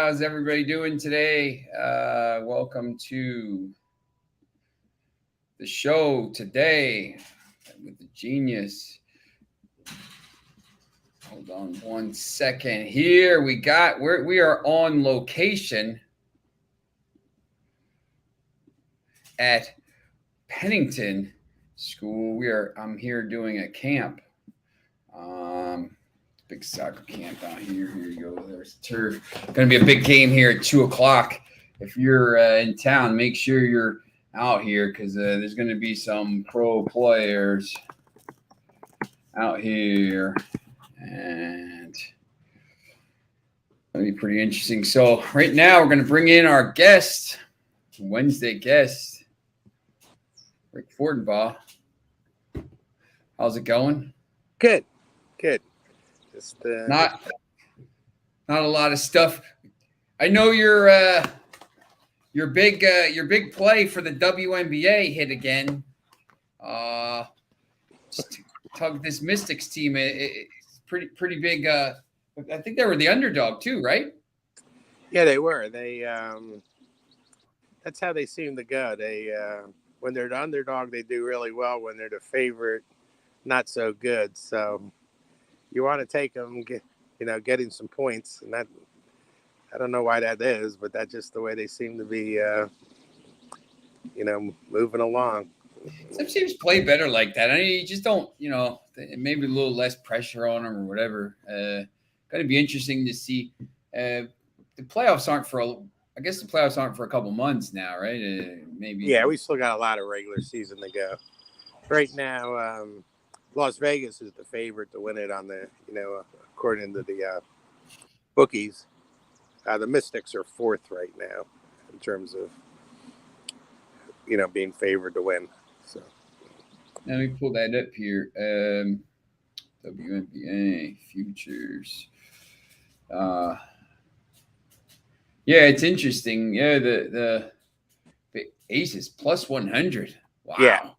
How's everybody doing today? Welcome to the show today with the genius. Hold on 1 second here. We are on location at Pennington School. I'm here doing a camp. Big soccer camp out here. Here you go. There's turf. Going to be a big game here at 2:00. If you're in town, make sure you're out here because there's going to be some pro players out here, and it'll be pretty interesting. So right now we're going to bring in our guest, Wednesday guest, Rick Fortenbaugh. How's it going? Good. Just not a lot of stuff. I know your big play for the WNBA hit again. Just tug this Mystics team. It's pretty big. I think they were the underdog too, right? Yeah, they were. They that's how they seem to go. They when they're the underdog, they do really well. When they're the favorite, not so good. So you want to take them, getting some points, and that I don't know why that is, but that's just the way they seem to be, moving along. Some teams play better like that. I mean, you just don't, maybe a little less pressure on them or whatever. Got to be interesting to see. The playoffs aren't for a couple months now, right? Maybe. Yeah, we still got a lot of regular season to go. Right now, Las Vegas is the favorite to win it on the, according to the bookies. The Mystics are fourth right now in terms of, being favored to win. So let me pull that up here. WNBA futures. Yeah, it's interesting. Yeah, the Aces plus 100. Wow.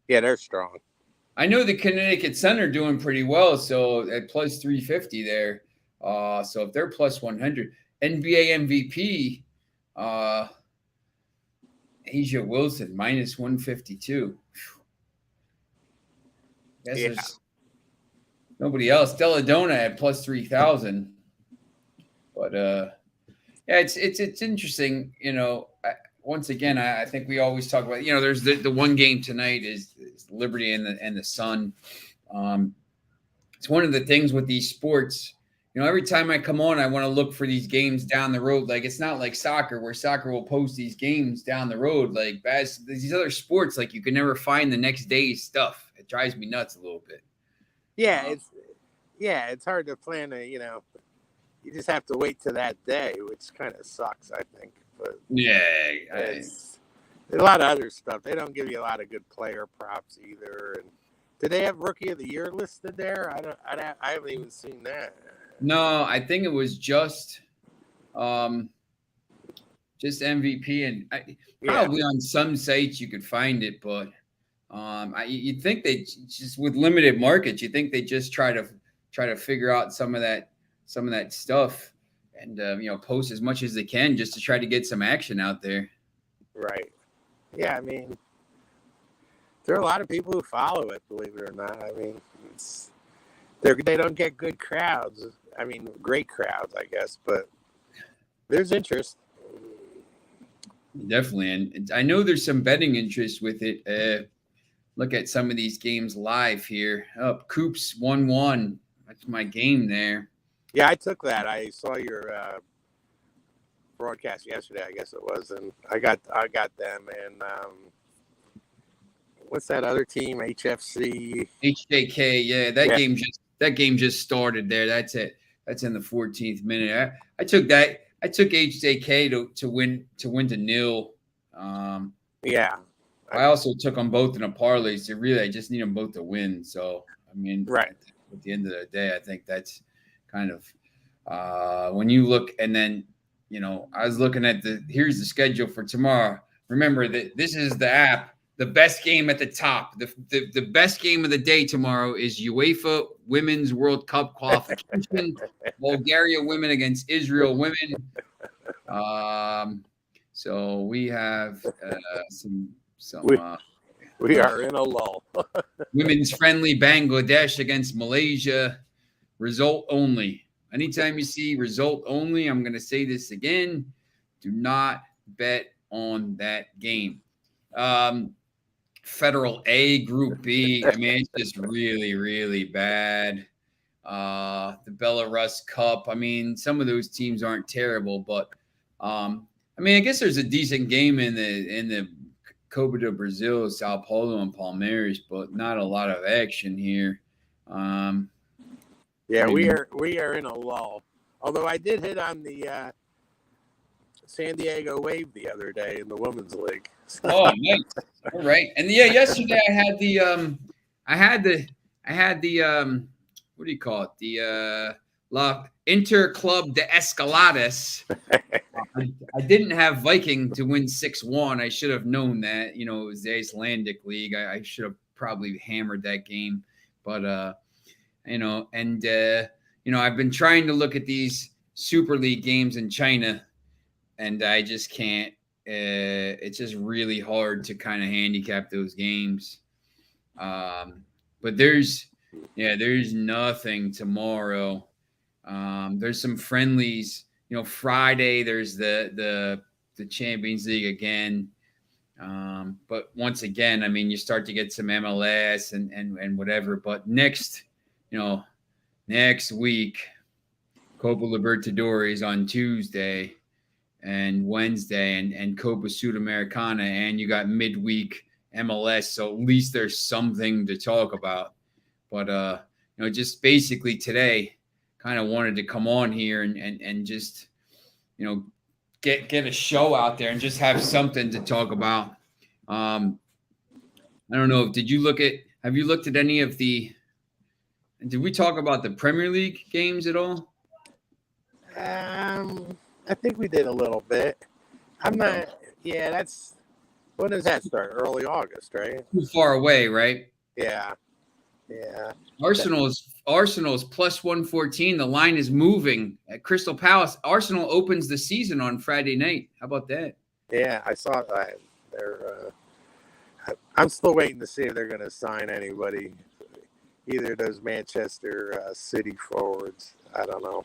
Yeah, they're strong. I know the Connecticut Sun are doing pretty well, so at plus 350 there. So if they're plus 100, NBA MVP, Asia Wilson minus 152. Guess there's nobody else. Deladona at plus 3,000. But yeah, it's interesting. Once again, I think we always talk about, there's the one game tonight is Liberty and the Sun. It's one of the things with these sports. Every time I come on, I want to look for these games down the road. Like, it's not like soccer, where soccer will post these games down the road. Like, these other sports, like, you can never find the next day's stuff. It drives me nuts a little bit. Yeah, it's hard to plan you just have to wait to that day, which kind of sucks, I think. But yeah, there's a lot of other stuff. They don't give you a lot of good player props either. And did they have Rookie of the Year listed there? I haven't even seen that. No, I think it was just MVP, and probably on some sites you could find it, but you'd think they just, with limited markets, you think they just try to figure out some of that stuff and post as much as they can just to try to get some action out there. Right. Yeah, I mean, there are a lot of people who follow it, believe it or not. I mean, they don't get good crowds. I mean, great crowds, I guess, but there's interest. Definitely, and I know there's some betting interest with it. Look at some of these games live here. Coops 1-1. That's my game there. Yeah, I took that. I saw your broadcast yesterday, I guess it was, and I got them. And what's that other team? HFC. HJK. Yeah, that game just started there. That's it. That's in the 14th minute. I took that. I took HJK to win to nil. Yeah. I also took them both in a parlay. So really, I just need them both to win. So I mean, right. At the end of the day, I think that's kind of when you look, and then I was looking at here's the schedule for tomorrow. Remember that this is the app. The best game at the top. The best game of the day tomorrow is UEFA Women's World Cup qualification. Bulgaria women against Israel women. Um, so we have some we we uh, are in a lull. women's friendly Bangladesh against Malaysia. Result only. Anytime you see result only, I'm going to say this again. Do not bet on that game. Um, Federal A, Group B. I mean, it's just really, really bad. The Belarus Cup. I mean, some of those teams aren't terrible, but I mean, I guess there's a decent game in the Copa do Brazil, Sao Paulo, and Palmeiras, but not a lot of action here. Um, I Yeah, we mean, are in a lull. Although I did hit on the San Diego Wave the other day in the women's league. oh, nice. All right. And yeah, yesterday I had the what do you call it? The La Interclub de Escalades. I didn't have Viking to win 6-1. I should have known that. It was the Icelandic League. I should have probably hammered that game. But I've been trying to look at these Super League games in China, and I just can't. It's just really hard to kind of handicap those games. But there's nothing tomorrow. There's some friendlies. Friday there's the Champions League again. But once again, I mean, you start to get some MLS and whatever. But next week, Copa Libertadores on Tuesday and Wednesday, and Copa Sudamericana, and you got midweek MLS. So at least there's something to talk about. But just basically today, kind of wanted to come on here and just get a show out there and just have something to talk about. I don't know. Have you looked at any of did we talk about the Premier League games at all? I think we did a little bit. I'm not. Yeah, that's. When does that start? Early August, right? Too far away, right? Yeah, yeah. Arsenal's plus 114. The line is moving at Crystal Palace. Arsenal opens the season on Friday night. How about that? Yeah, I saw that. They're. I'm still waiting to see if they're going to sign anybody. Either those Manchester City forwards. I don't know.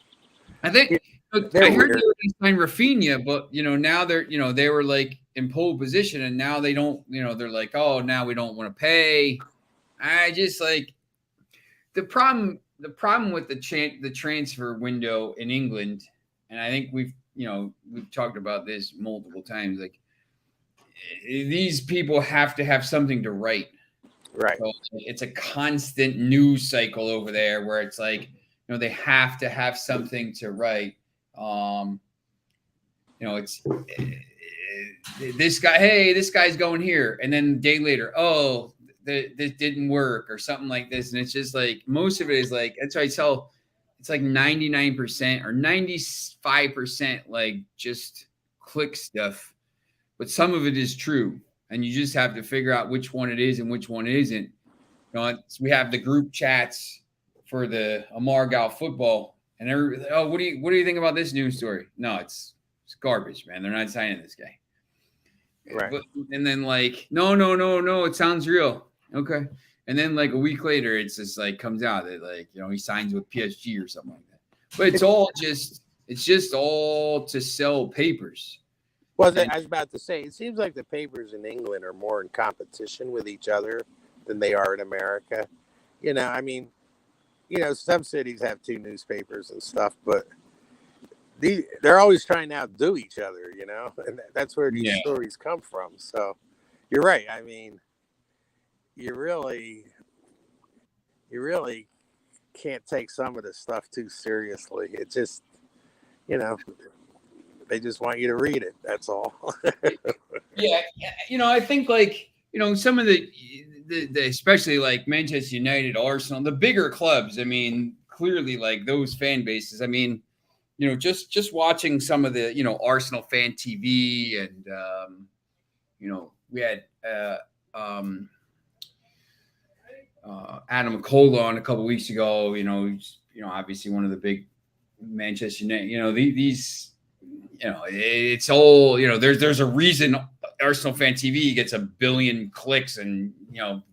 I think They're I heard weird. they were going to sign Rafinha, but now they were like in pole position, and now they don't. They're like, oh, now we don't want to pay. I just like the problem. The problem with the transfer window in England, and I think we've talked about this multiple times. Like these people have to have something to write. Right. So it's a constant news cycle over there where it's like, they have to have something to write. It's this guy, hey, this guy's going here. And then a day later, oh, this didn't work or something like this. And it's just like, most of it is like, that's why I tell, it's like 99% or 95% like just click stuff. But some of it is true. And you just have to figure out which one it is and which one isn't. We have the group chats for the Amargao football, and everybody, oh, what do you think about this news story? No, it's garbage, man. They're not signing this guy. Right. And then like, no, it sounds real. Okay. And then like a week later, it's just like comes out that like he signs with PSG or something like that. But it's just all to sell papers. Well, I was about to say, it seems like the papers in England are more in competition with each other than they are in America. I mean, some cities have two newspapers and stuff, but they're always trying to outdo each other, and that's where these stories come from. So you're right. I mean, you really can't take some of this stuff too seriously. It just, they just want you to read it. That's all. Yeah. I think like, some of the especially like Manchester United, Arsenal, the bigger clubs, I mean, clearly like those fan bases, I mean, just watching some of the, Arsenal fan TV and, we had Adam Cola on a couple of weeks ago, obviously one of the big Manchester United, these it's all, there's a reason Arsenal Fan TV gets a billion clicks and,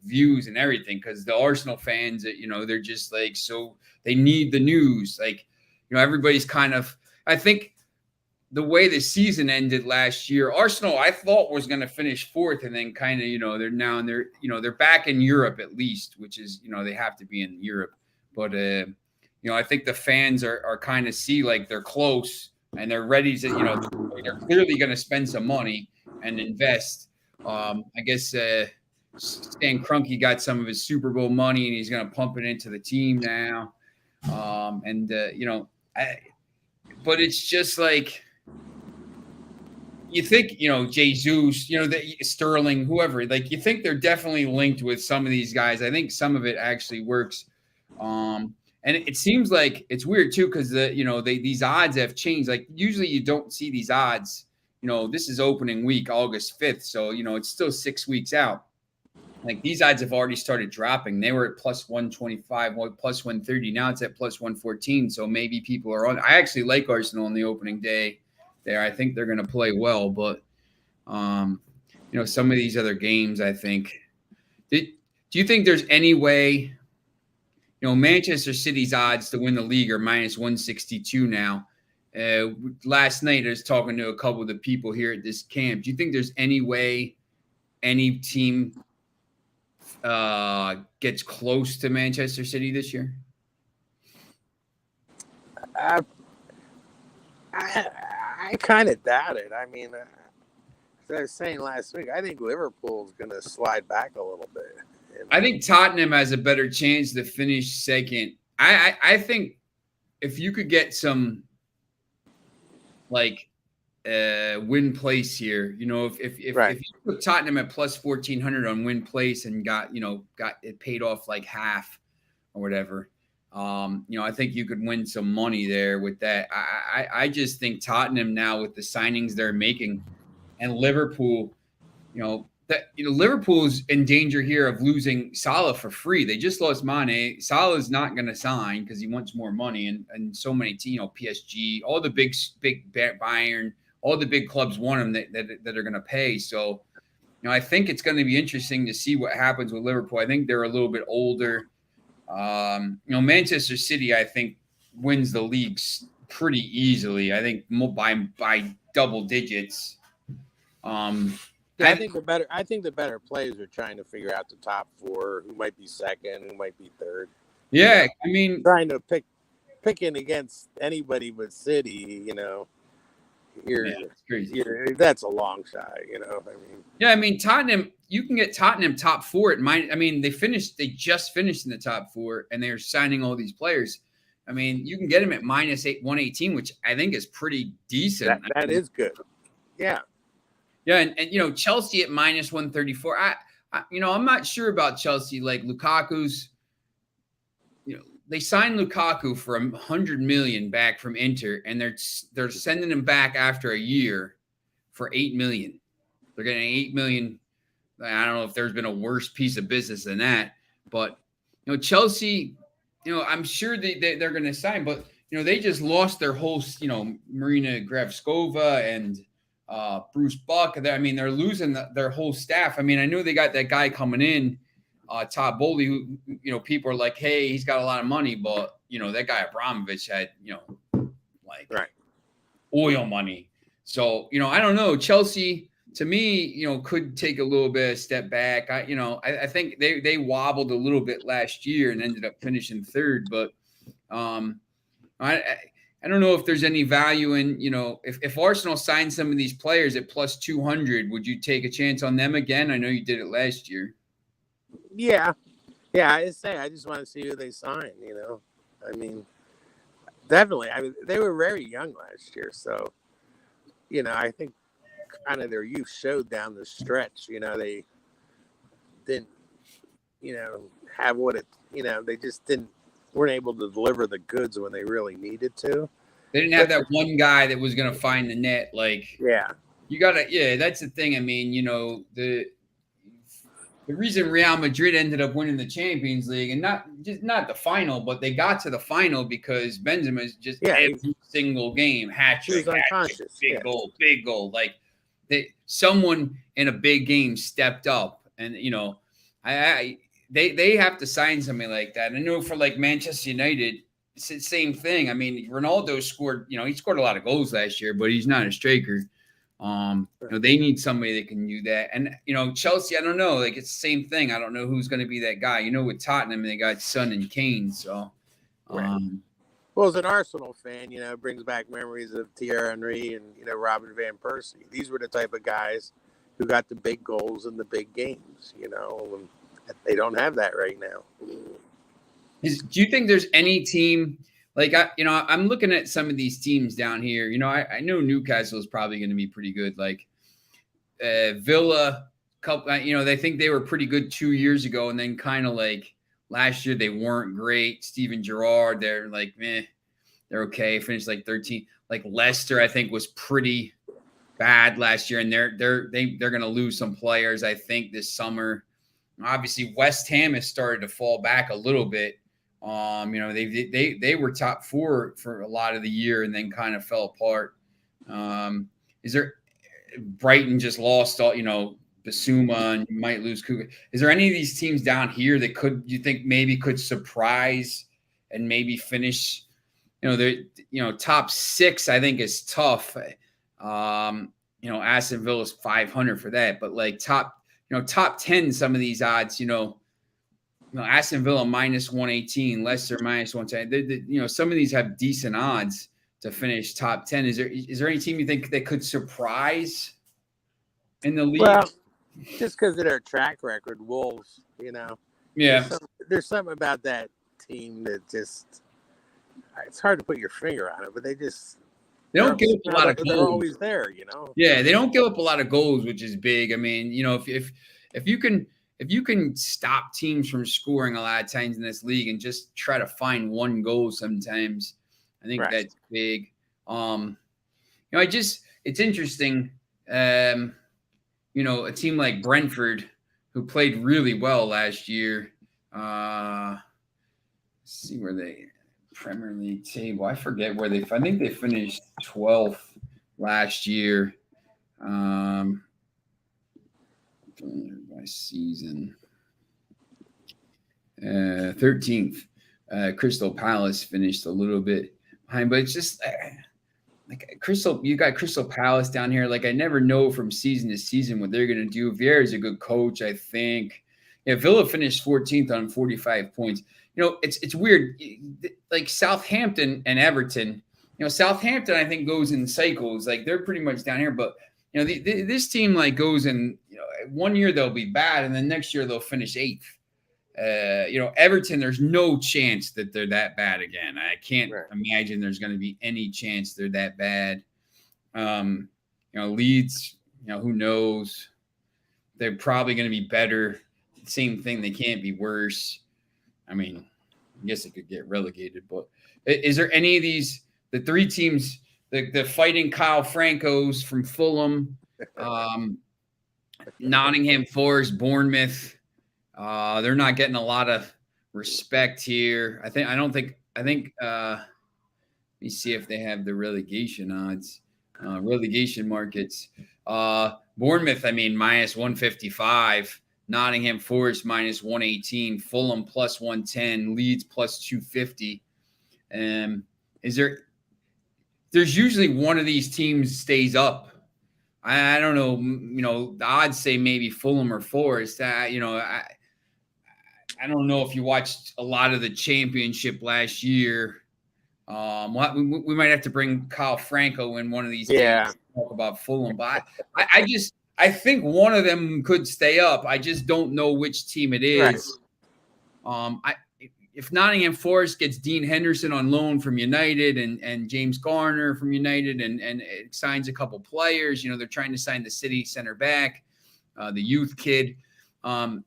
views and everything, because the Arsenal fans, they're just like, so they need the news. Like, everybody's kind of, I think the way the season ended last year, Arsenal, I thought was going to finish fourth, and then kind of, they're now in their, they're back in Europe at least, which is, they have to be in Europe. But, I think the fans are kind of see like they're close and they're ready to, they're clearly going to spend some money and invest. I guess Stan Kroenke got some of his Super Bowl money and he's going to pump it into the team now. But it's just like, you think, Jesus, Sterling, whoever, like, you think they're definitely linked with some of these guys. I think some of it actually works. And it seems like it's weird too, because these odds have changed. Like, usually you don't see these odds. This is opening week, August 5th, so it's still 6 weeks out. Like, these odds have already started dropping. They were at plus 125, plus 130. Now it's at plus 114. So maybe people are on. I actually like Arsenal on the opening day there. I think they're going to play well, but some of these other games, I think. Do you think there's any way? Manchester City's odds to win the league are minus 162 now. Last night, I was talking to a couple of the people here at this camp. Do you think there's any way any team gets close to Manchester City this year? I kind of doubt it. I mean, as I was saying last week, I think Liverpool's going to slide back a little bit. I think Tottenham has a better chance to finish second. I think if you could get some like win place here, if right. if you put Tottenham at plus 1,400 on win place and got it paid off like half or whatever, I think you could win some money there with that. I just think Tottenham now, with the signings they're making, and Liverpool, Liverpool's in danger here of losing Salah for free. They just lost Mane. Salah's not going to sign because he wants more money, and so many PSG, all the big Bayern, all the big clubs want him that are going to pay. So, I think it's going to be interesting to see what happens with Liverpool. I think they're a little bit older. Manchester City, I think, wins the leagues pretty easily. I think by double digits. I think the better players are trying to figure out the top four, who might be second, who might be third. Yeah, I mean, trying to picking against anybody but City, that's a long shot. I mean, Tottenham. You can get Tottenham top four at mine. I mean, they just finished in the top four, and they're signing all these players. I mean, you can get them at minus 118, which I think is pretty decent. That is good. Yeah. Yeah, and Chelsea at minus 134. I'm not sure about Chelsea. Like, Lukaku's, they signed Lukaku for $100 million back from Inter, and they're sending him back after a year for $8 million. They're getting $8 million. I don't know if there's been a worse piece of business than that, but Chelsea, I'm sure they're going to sign, but they just lost their whole, Marina Gravskova and Bruce Buck. I mean, they're losing their whole staff. I mean, I know they got that guy coming in, Todd Bowley, who, people are like, hey, he's got a lot of money, but, that guy Abramovich had, right. oil money. So, I don't know. Chelsea, to me, could take a little bit of step back. I think they wobbled a little bit last year and ended up finishing third, but I don't know if there's any value in, if Arsenal signed some of these players at plus 200, would you take a chance on them again? I know you did it last year. Yeah. Yeah, I just want to see who they sign, I mean, definitely. I mean, they were very young last year, so, I think kind of their youth showed down the stretch. They didn't, have what it, they just weren't able to deliver the goods when they really needed to. They didn't have that one guy that was going to find the net. Like, yeah, you got to, that's the thing. I mean, the reason Real Madrid ended up winning the Champions League, and not the final, but they got to the final because Benzema's just Yeah, every single game he was hat trick, unconscious. Yeah, big goal. Like someone in a big game stepped up, and they have to sign somebody like that. I know for like Manchester United, it's the same thing. I mean, Ronaldo scored, he scored a lot of goals last year, but he's not a striker. They need somebody that can do that. And, Chelsea, I don't know. Like, it's the same thing. I don't know who's going to be that guy. With Tottenham, they got Son and Kane. So, right. Well, as an Arsenal fan, it brings back memories of Thierry Henry and, Robin Van Persie. These were the type of guys who got the big goals in the big games, and they don't have that right now. Do you think there's any team like I'm looking at some of these teams down here. I know Newcastle is probably going to be pretty good. Like Villa, couple. They think they were pretty good 2 years ago, and then kind of like last year they weren't great. Steven Gerrard, they're like meh, they're okay. Finished like 13. Like Leicester, I think was pretty bad last year, and they're going to lose some players. I think this summer. Obviously, West Ham has started to fall back a little bit. They were top four for a lot of the year and then kind of fell apart. Is there Brighton just lost all, Basuma, and you might lose Kuga. Is there any of these teams down here that you think maybe could surprise and maybe finish, top six, I think is tough. Aston Villa's 500 for that, but like top 10, some of these odds, Aston Villa minus 118, Leicester minus 110. Some of these have decent odds to finish top 10. Is there any team you think that could surprise in the league? Well, just because of their track record, Wolves, Yeah. There's something about that team that just, it's hard to put your finger on it, but they don't give up a lot of goals. They're always there, Yeah, they don't give up a lot of goals, which is big. I mean, if you can stop teams from scoring a lot of times in this league and just try to find one goal sometimes, I think that's big. It's interesting. A team like Brentford, who played really well last year. Let's see where they Premier League table. I forget where I think they finished 12th last year. By season. 13th. Crystal Palace finished a little bit behind, but it's just like you got Crystal Palace down here. Like, I never know from season to season what they're going to do. Vieira is a good coach, I think. Yeah, Villa finished 14th on 45 points. It's weird. Like Southampton and Everton, Southampton, I think, goes in cycles. Like, they're pretty much down here, but this team like goes in, 1 year they'll be bad, and then next year they'll finish 8th. Everton, there's no chance that they're that bad again. I can't imagine there's going to be any chance they're that bad. Leeds, who knows? They're probably going to be better. Same thing. They can't be worse. I mean, I guess it could get relegated, but is there any of these, the three teams, the fighting Kyle Francos from Fulham, Nottingham Forest, Bournemouth, they're not getting a lot of respect here. I think let me see if they have the relegation odds, relegation markets. Bournemouth, minus 155, Nottingham Forest minus 118, Fulham plus 110, Leeds plus 250. There's usually one of these teams stays up. I don't know, the odds say maybe Fulham or Forest. I don't know if you watched a lot of the championship last year. We might have to bring Kyle Franco in one of these games to talk about Fulham. But I think one of them could stay up. I just don't know which team it is. If Nottingham Forest gets Dean Henderson on loan from United and James Garner from United and it signs a couple players, they're trying to sign the City center back, the youth kid. I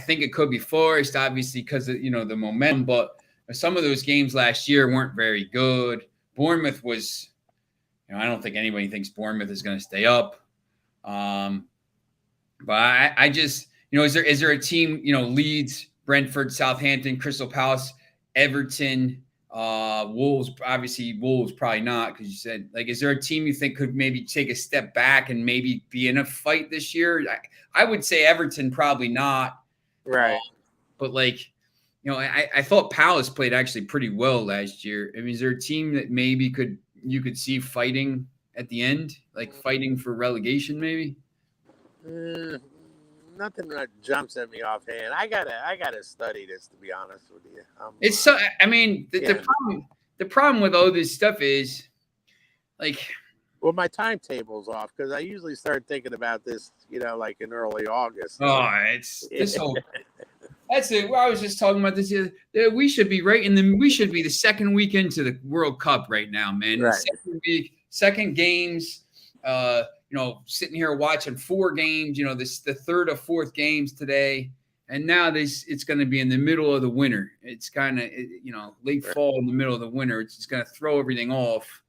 think it could be Forest, obviously, because of, the momentum, but some of those games last year weren't very good. Bournemouth was, I don't think anybody thinks Bournemouth is going to stay up. But Is there a team, Leeds, Brentford, Southampton, Crystal Palace, Everton, Wolves? Obviously, Wolves probably not, because you said, like, is there a team you think could maybe take a step back and maybe be in a fight this year? I would say Everton probably not. Right. But like, I thought Palace played actually pretty well last year. I mean, is there a team that maybe you could see fighting at the end, like fighting for relegation, maybe? Mm, nothing that jumps at me offhand. I gotta study this, to be honest with you. It's so. I mean, Yeah. the problem with all this stuff is like, Well, my timetable's off because I usually start thinking about this, like in early August. oh, it's this whole. That's it. Well, I was just talking about this. We should be We should be the second week into the World Cup right now, man. Right. Second week, second games. Sitting here watching four games. This the third or fourth games today, and now it's going to be in the middle of the winter. It's kind of late fall in the middle of the winter. It's just going to throw everything off.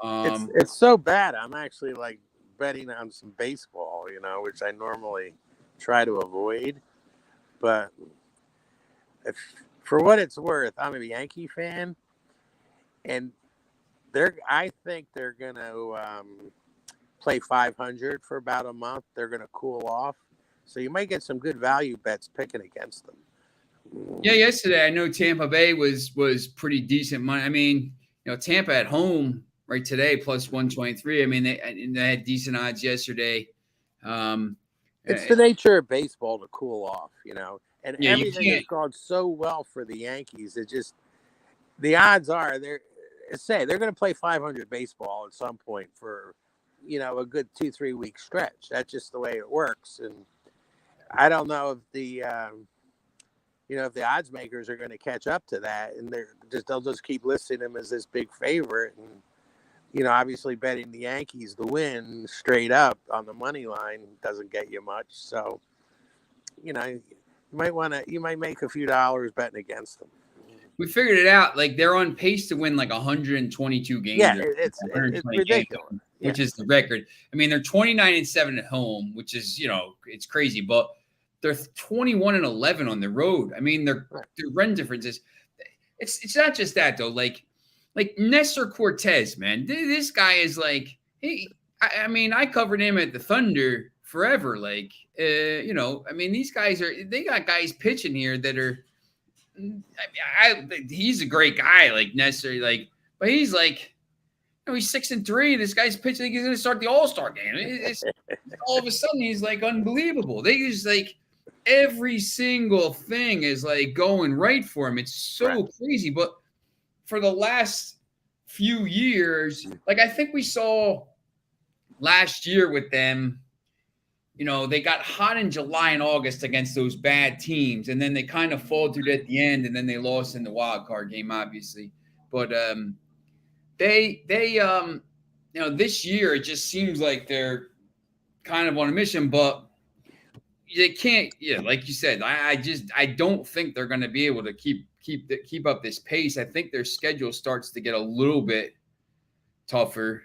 It's so bad. I'm actually like betting on some baseball, which I normally try to avoid. But for what it's worth, I'm a Yankee fan, and I think they're gonna play 500 for about a month. They're gonna cool off, so you might get some good value bets picking against them. Yeah, yesterday I know Tampa Bay was pretty decent money. I mean, Tampa at home right today plus 123. I mean, they had decent odds yesterday. It's the nature of baseball to cool off, and Yeah, you everything has can't. gone so well for the Yankees. The odds are they're going to play 500 baseball at some point for, a good 2-3 week stretch. That's just the way it works. And I don't know if if the odds makers are going to catch up to that, and they'll just keep listing them as this big favorite. And, obviously betting the Yankees to win straight up on the money line doesn't get you much. So, you might make a few dollars betting against them. We figured it out. Like, they're on pace to win like 122 games. Yeah, or it's 120 ridiculous. games, which is the record. I mean, they're 29-7 at home, which is it's crazy. But they're 21-11 on the road. I mean, their run differences. It's not just that though. Like Nestor Cortez, man. This guy is like I mean, I covered him at the Thunder forever. Like, I mean, these guys they got guys pitching here that are. He's a great guy, like Nestor, but he's like, he's 6-3. This guy's pitching. He's going to start the All-Star game. All of a sudden, he's like unbelievable. They just like every single thing is like going right for him. It's so crazy. But for the last few years, like I think we saw last year with them, they got hot in July and August against those bad teams, and then they kind of faltered at the end, and then they lost in the wild card game, obviously. But they this year it just seems like they're kind of on a mission, but they can't. Yeah, like you said, I don't think they're going to be able to keep up this pace. I think their schedule starts to get a little bit tougher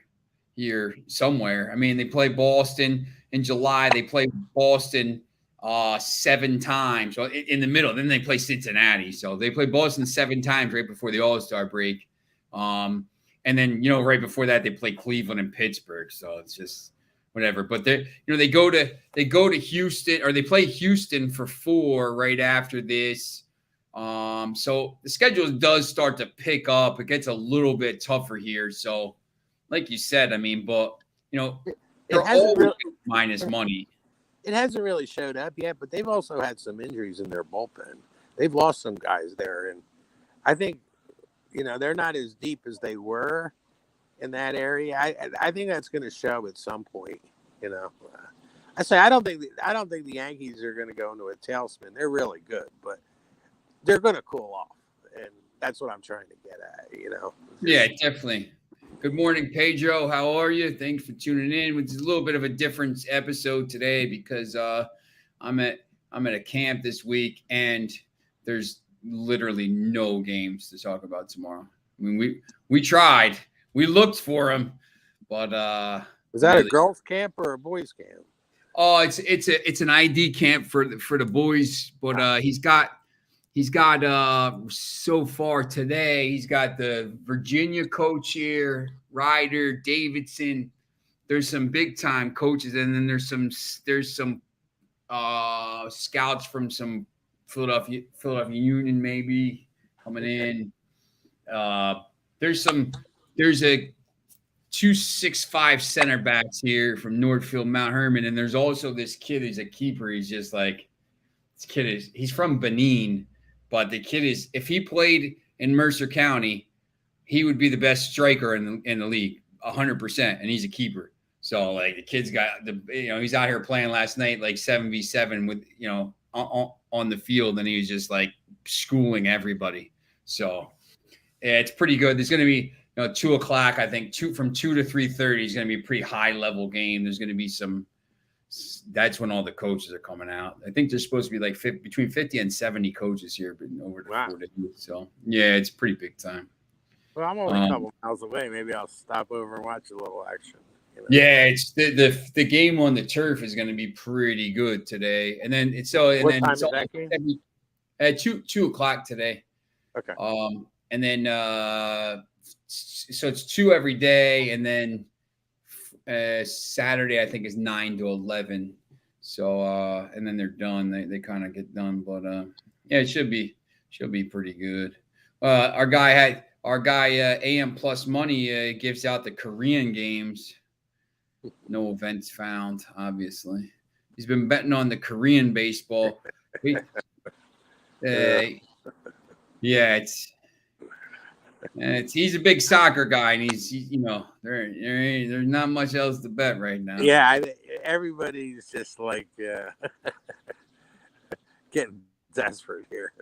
here somewhere. I mean, they play Boston in July. They play Boston 7 times in the middle. Then they play Cincinnati. So they play Boston 7 times right before the All-Star break. And then, right before that, they play Cleveland and Pittsburgh. So it's just whatever. But they go to Houston, or they play Houston for 4 right after this. So the schedule does start to pick up. It gets a little bit tougher here. So, like you said, I mean, but they're all minus money. It hasn't really showed up yet, but they've also had some injuries in their bullpen. They've lost some guys there, and I think they're not as deep as they were in that area. I think that's going to show at some point. I don't think the Yankees are going to go into a tailspin. They're really good, but they're going to cool off, and that's what I'm trying to get at. Yeah, definitely. Good morning, Pedro. How are you? Thanks for tuning in. It's a little bit of a different episode today because I'm at a camp this week, and there's literally no games to talk about tomorrow. I mean, we tried, we looked for them, but is that really a girls' camp or a boys' camp? Oh, it's an ID camp for the boys, but he's got so far today he's got the Virginia coach here, Ryder, Davidson. There's some big time coaches, and then there's some scouts from some Philadelphia Union maybe coming in. Uh, there's a 265 center backs here from Northfield Mount Hermon, and there's also this kid who's a keeper. He's just like he's from Benin, but the kid is if he played in Mercer County, he would be the best striker in the league, 100%, and he's a keeper. So like the kid's got he's out here playing last night like 7v7 with on the field, and he was just like schooling everybody. So yeah, it's pretty good. There's going to be 2 o'clock. I think from 2 to 3:30 is going to be a pretty high level game. There's going to be some. That's when all the coaches are coming out. I think there's supposed to be like between 50 and 70 coaches here, but over the 4 days. So yeah, it's pretty big time. Well, I'm only a couple miles away. Maybe I'll stop over and watch a little action. Yeah, it's the game on the turf is going to be pretty good today. And then it's what time is that game? At 2 o'clock today. Okay. And then so it's 2 every day, and then Saturday I think is 9 to 11. So and then they're done. They kind of get done, but yeah, it should be pretty good. Our guy AM Plus Money gives out the Korean games. No events found, obviously. He's been betting on the Korean baseball. Yeah, he's a big soccer guy, and he's there's not much else to bet right now. Yeah, everybody's just like getting desperate here.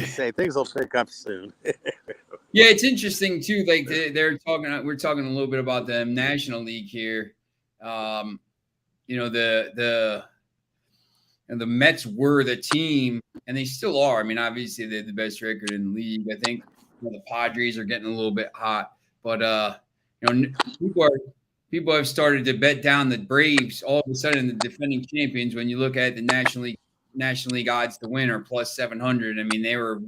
Say things will pick up soon. Yeah, it's interesting too. Like we're talking a little bit about the National League here. The Mets were the team, and they still are. I mean, obviously they're the best record in the league. I think the Padres are getting a little bit hot, but people have started to bet down the Braves. All of a sudden, the defending champions. When you look at the National League odds to win are plus 700. I mean, they were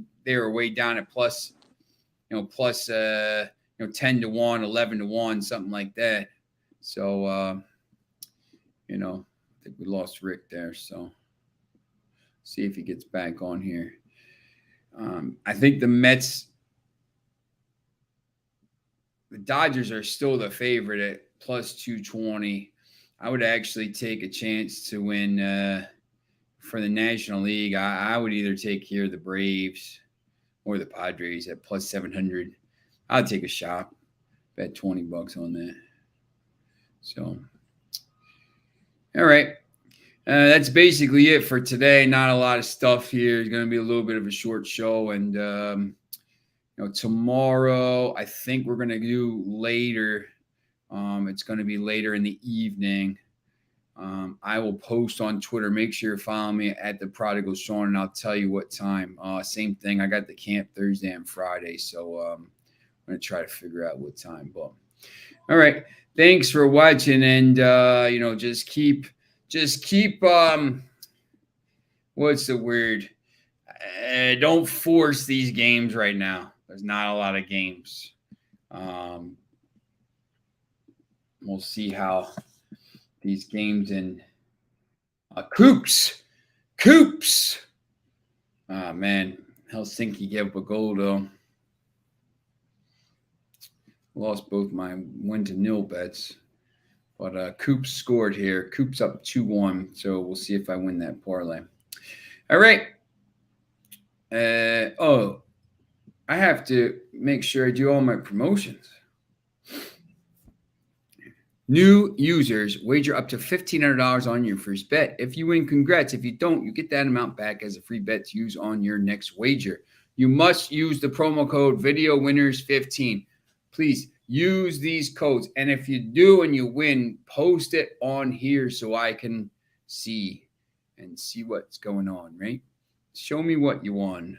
way down at plus 10 to 1, 11 to 1, something like that. So I think we lost Rick there. So see if he gets back on here. I think the Dodgers are still the favorite at plus 220. I would actually take a chance to win for the National League. I would either take here the Braves or the Padres at plus 700. I'll take a shot. Bet $20 on that. So, all right. That's basically it for today. Not a lot of stuff here. It's going to be a little bit of a short show. And, tomorrow, I think we're going to do later. It's going to be later in the evening. I will post on Twitter. Make sure you follow me at the Prodigal Sean, and I'll tell you what time. Same thing. I got the camp Thursday and Friday, so I'm going to try to figure out what time. But all right, thanks for watching, and just keep. What's the word? Don't force these games right now. There's not a lot of games. We'll see how these games in Coops. Oh, man. Helsinki gave up a goal, though. Lost both my win to nil bets. But Coops scored here. Coops up 2-1. So we'll see if I win that parlay. All right. I have to make sure I do all my promotions. New users wager up to $1,500 on your first bet. If you win, congrats. If you don't, you get that amount back as a free bet to use on your next wager. You must use the promo code VideoWinners15. Please use these codes. And if you do and you win, post it on here so I can see what's going on, right? Show me what you won.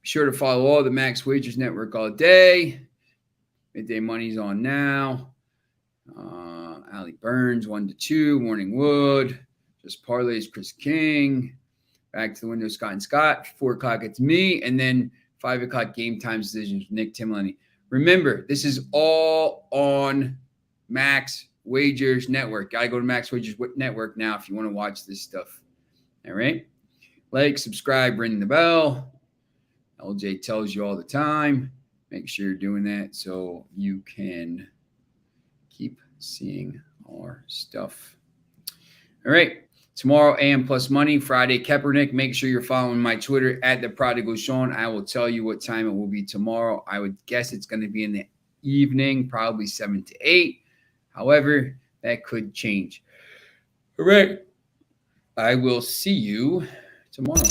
Be sure to follow all the Max Wagers Network all day. Midday Money's on now. Ali Burns, 1-2. Morning Wood. Just parlays, Chris King. Back to the window, Scott and Scott. 4 o'clock, it's me. And then 5 o'clock, game time decisions, Nick Timlani. Remember, this is all on Max Wagers Network. Gotta go to Max Wagers Network now if you want to watch this stuff. All right? Like, subscribe, ring the bell. LJ tells you all the time. Make sure you're doing that so you can keep seeing our stuff. All right. Tomorrow, AM Plus Money. Friday, Kaepernick. Make sure you're following my Twitter at The Prodigal Sean. I will tell you what time it will be tomorrow. I would guess it's going to be in the evening, probably 7 to 8. However, that could change. All right. I will see you tomorrow.